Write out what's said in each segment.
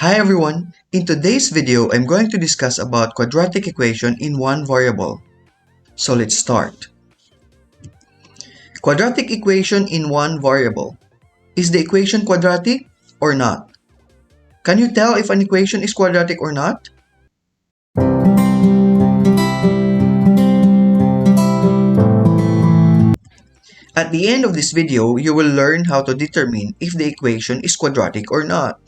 Hi everyone! In today's video, I'm going to discuss about quadratic equation in one variable. So let's start. Quadratic equation in one variable. Is the equation quadratic or not? Can you tell if an equation is quadratic or not? At the end of this video, you will learn how to determine if the equation is quadratic or not.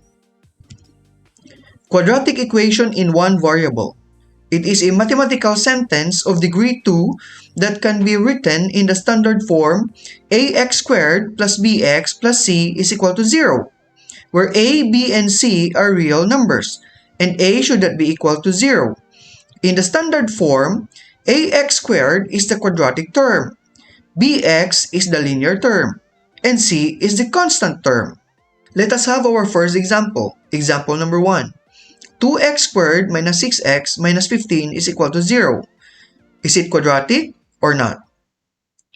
Quadratic equation in one variable. It is a mathematical sentence of degree 2 that can be written in the standard form ax squared plus bx plus c is equal to 0, where a, b, and c are real numbers, and a should not be equal to 0. In the standard form, ax squared is the quadratic term, bx is the linear term, and c is the constant term. Let us have our first example. Example number 1. 2x squared minus 6x minus 15 is equal to 0. Is it quadratic or not?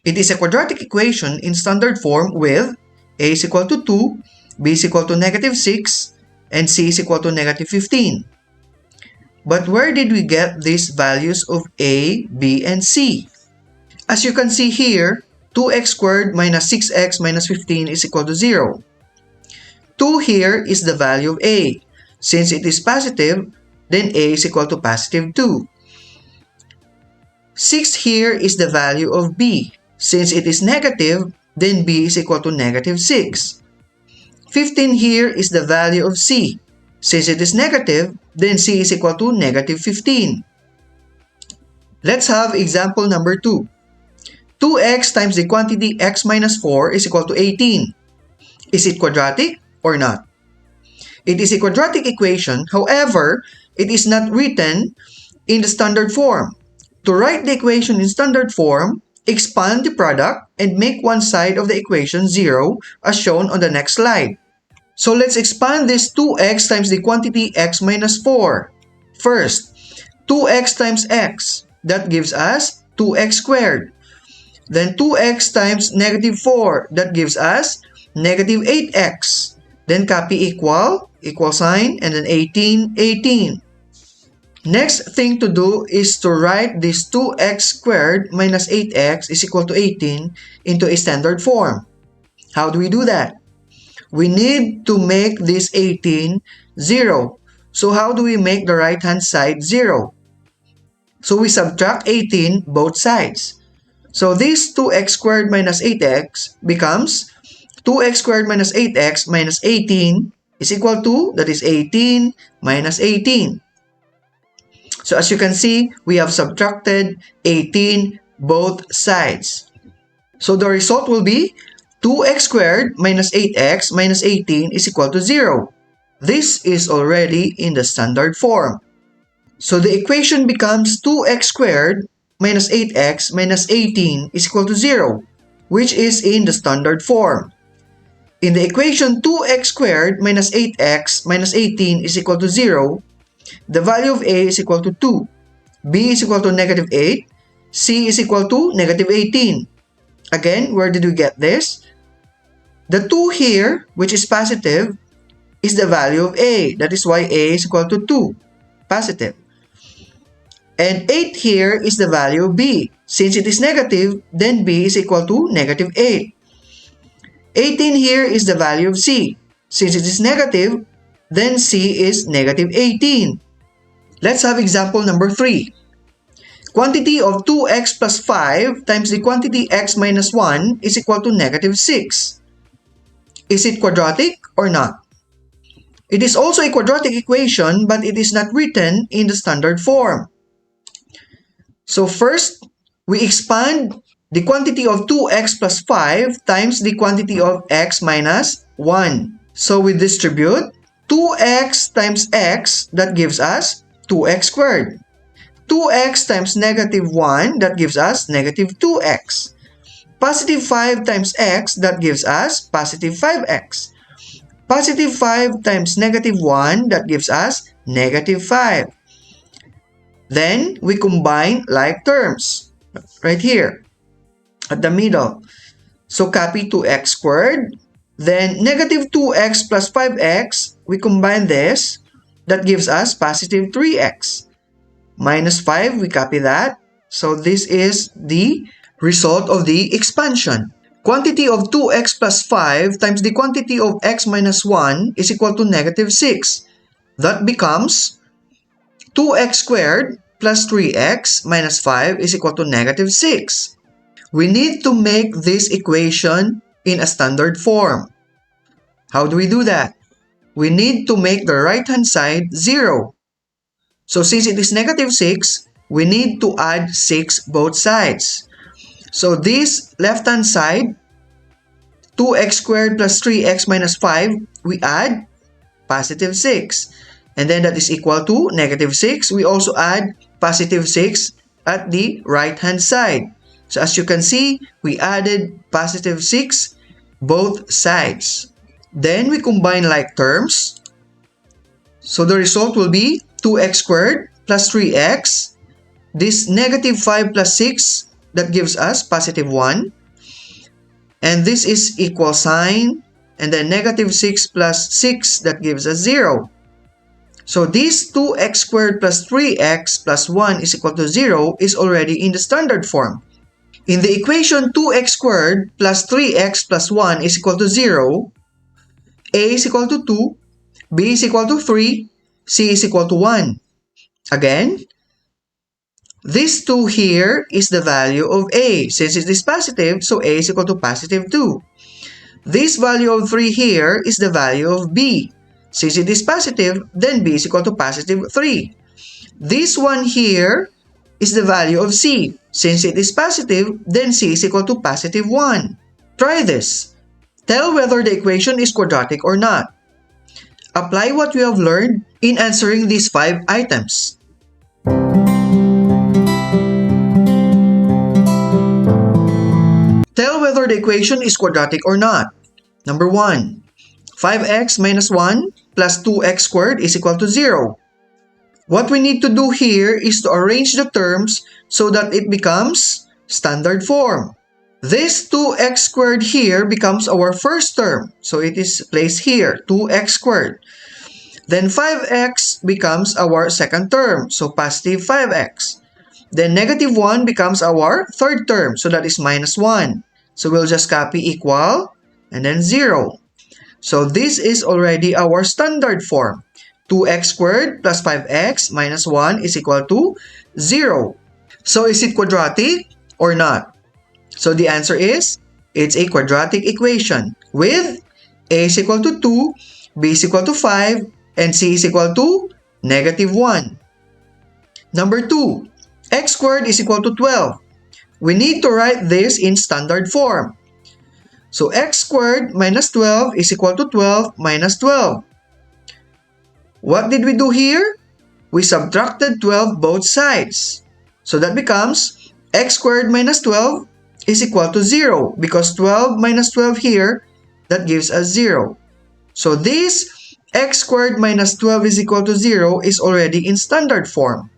It is a quadratic equation in standard form with a is equal to 2, b is equal to negative 6, and c is equal to negative 15. But where did we get these values of a, b, and c? As you can see here, 2x squared minus 6x minus 15 is equal to 0. 2 here is the value of a. Since it is positive, then a is equal to positive 2. 6 here is the value of b. Since it is negative, then b is equal to negative 6. 15 here is the value of c. Since it is negative, then c is equal to negative 15. Let's have example number 2. 2x times the quantity x minus 4 is equal to 18. Is it quadratic or not? It is a quadratic equation, however, it is not written in the standard form. To write the equation in standard form, expand the product and make one side of the equation 0 as shown on the next slide. So let's expand this 2x times the quantity x minus 4. First, 2x times x, that gives us 2x squared. Then 2x times negative 4, that gives us negative 8x. Then copy equal sign, and then 18. Next thing to do is to write this 2x squared minus 8x is equal to 18 into a standard form. How do we do that? We need to make this 18 0. So how do we make the right hand side 0? So we subtract 18 both sides. So this 2x squared minus 8x becomes 2x squared minus 8x minus 18 is equal to, that is 18 minus 18. So as you can see, we have subtracted 18 both sides. So the result will be 2x squared minus 8x minus 18 is equal to 0. This is already in the standard form. So the equation becomes 2x squared minus 8x minus 18 is equal to 0, which is in the standard form. In the equation 2x squared minus 8x minus 18 is equal to 0, the value of a is equal to 2, b is equal to negative 8, c is equal to negative 18. Again, where did we get this? The 2 here, which is positive, is the value of a. That is why a is equal to 2, positive. And 8 here is the value of b. Since it is negative, then b is equal to negative 8. 18 here is the value of c. Since it is negative, then c is negative 18. Let's have example number 3. Quantity of 2x plus 5 times the quantity x minus 1 is equal to negative 6. Is it quadratic or not? It is also a quadratic equation, but it is not written in the standard form. So first, we expand the quantity of 2x plus 5 times the quantity of x minus 1. So we distribute 2x times x, that gives us 2x squared. 2x times negative 1, that gives us negative 2x. Positive 5 times x, that gives us positive 5x. Positive 5 times negative 1, that gives us negative 5. Then we combine like terms right here at the middle. So copy 2x squared. Then negative 2x plus 5x, we combine this. That gives us positive 3x. Minus 5, we copy that. So this is the result of the expansion. Quantity of 2x plus 5 times the quantity of x minus 1 is equal to negative 6. That becomes 2x squared plus 3x minus 5 is equal to negative 6. We need to make this equation in a standard form. How do we do that? We need to make the right-hand side 0. So since it is negative 6, we need to add 6 both sides. So this left-hand side, 2x squared plus 3x minus 5, we add positive 6. And then that is equal to negative 6. We also add positive 6 at the right-hand side. So as you can see, we added positive 6 both sides. Then we combine like terms. So the result will be 2x squared plus 3x. This negative 5 plus 6, that gives us positive 1. And this is equal sign. And then negative 6 plus 6, that gives us 0. So this 2x squared plus 3x plus 1 is equal to 0 is already in the standard form. In the equation 2x squared plus 3x plus 1 is equal to 0, a is equal to 2, b is equal to 3, c is equal to 1. Again, this 2 here is the value of a. Since it is positive, so a is equal to positive 2. This value of 3 here is the value of b. Since it is positive, then b is equal to positive 3. This one here is the value of c. Since it is positive, then c is equal to positive 1. Try this. Tell whether the equation is quadratic or not. Apply what we have learned in answering these 5 items. Tell whether the equation is quadratic or not. Number 1. 5x minus 1 plus 2x squared is equal to 0. What we need to do here is to arrange the terms so that it becomes standard form. This 2x squared here becomes our first term. So it is placed here, 2x squared. Then 5x becomes our second term, so positive 5x. Then negative 1 becomes our third term, so that is minus 1. So we'll just copy equal and then 0. So this is already our standard form. 2x squared plus 5x minus 1 is equal to 0. So is it quadratic or not? So the answer is, it's a quadratic equation with a is equal to 2, b is equal to 5, and c is equal to negative 1. Number 2, x squared is equal to 12. We need to write this in standard form. So x squared minus 12 is equal to 12 minus 12. What did we do here? We subtracted 12 both sides. So that becomes x squared minus 12 is equal to 0 because 12 minus 12 here, that gives us 0. So this x squared minus 12 is equal to 0 is already in standard form.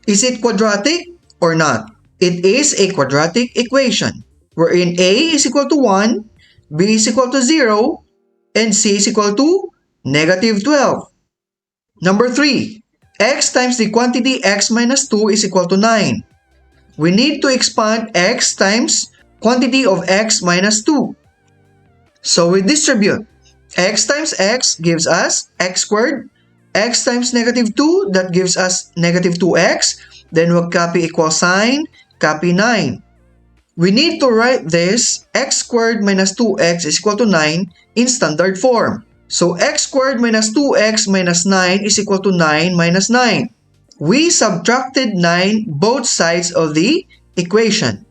Is it quadratic or not? It is a quadratic equation wherein a is equal to 1, b is equal to 0, and c is equal to negative 12. Number 3, x times the quantity x minus 2 is equal to 9. We need to expand x times quantity of x minus 2. So we distribute. X times x gives us x squared. X times negative 2, that gives us negative 2x. Then we'll copy equal sign, copy 9. We need to write this x squared minus 2x is equal to 9 in standard form. So x squared minus 2x minus 9 is equal to 9 minus 9. We subtracted 9 both sides of the equation.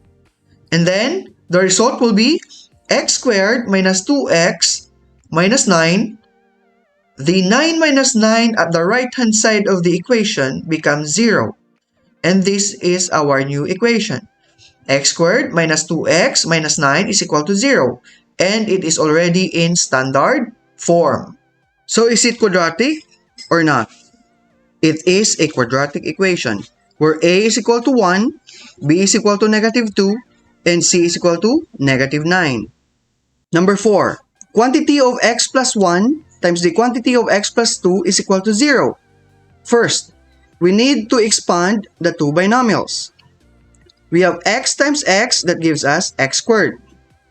And then the result will be x squared minus 2x minus 9. The 9 minus 9 at the right-hand side of the equation becomes 0. And this is our new equation. X squared minus 2x minus 9 is equal to 0. And it is already in standard form. So is it quadratic or not? It is a quadratic equation where a is equal to 1, b is equal to -2, and c is equal to -9. Number 4. Quantity of x plus 1 times the quantity of x plus 2 is equal to 0. First, we need to expand the two binomials. We have x times x that gives us x squared.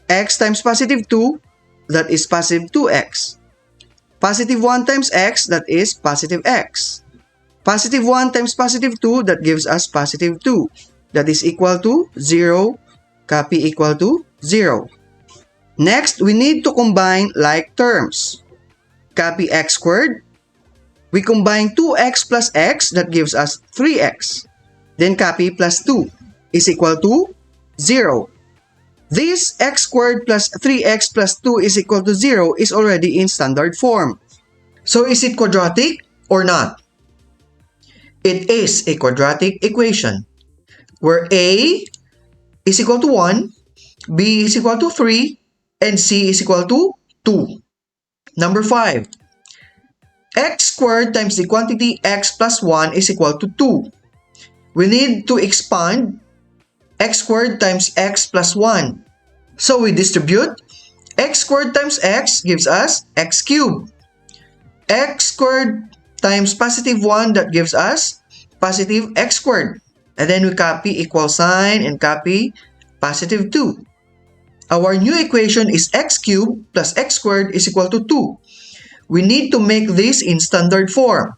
X times positive 2, that is positive 2x. Positive 1 times x, that is positive x. Positive 1 times positive 2, that gives us positive 2. That is equal to 0, copy equal to 0. Next, we need to combine like terms. Copy x squared. We combine 2x plus x, that gives us 3x. Then copy plus 2 is equal to 0. This x squared plus 3x plus 2 is equal to 0 is already in standard form. So is it quadratic or not? It is a quadratic equation where a is equal to 1, b is equal to 3, and c is equal to 2. Number 5. X squared times the quantity x plus 1 is equal to 2. We need to expand x squared times x plus 1. So we distribute. X squared times x gives us x cubed. X squared times positive 1, that gives us positive x squared. And then we copy equal sign and copy positive 2. Our new equation is x cubed plus x squared is equal to 2. We need to make this in standard form.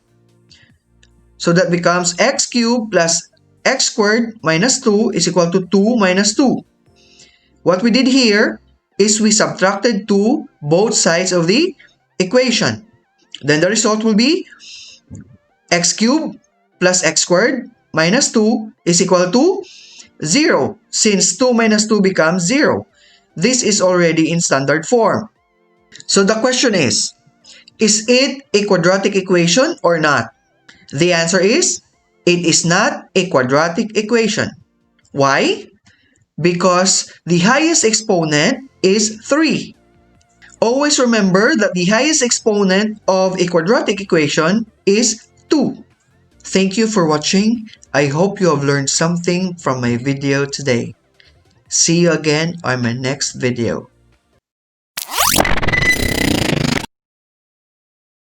So that becomes x cubed plus x squared minus 2 is equal to 2 minus 2. What we did here is we subtracted 2 both sides of the equation. Then the result will be x cubed plus x squared minus 2 is equal to 0. Since 2 minus 2 becomes 0, this is already in standard form. So the question is it a quadratic equation or not? The answer is, it is not a quadratic equation. Why? Because the highest exponent is 3. Always remember that the highest exponent of a quadratic equation is 2. Thank you for watching. I hope you have learned something from my video today. See you again on my next video.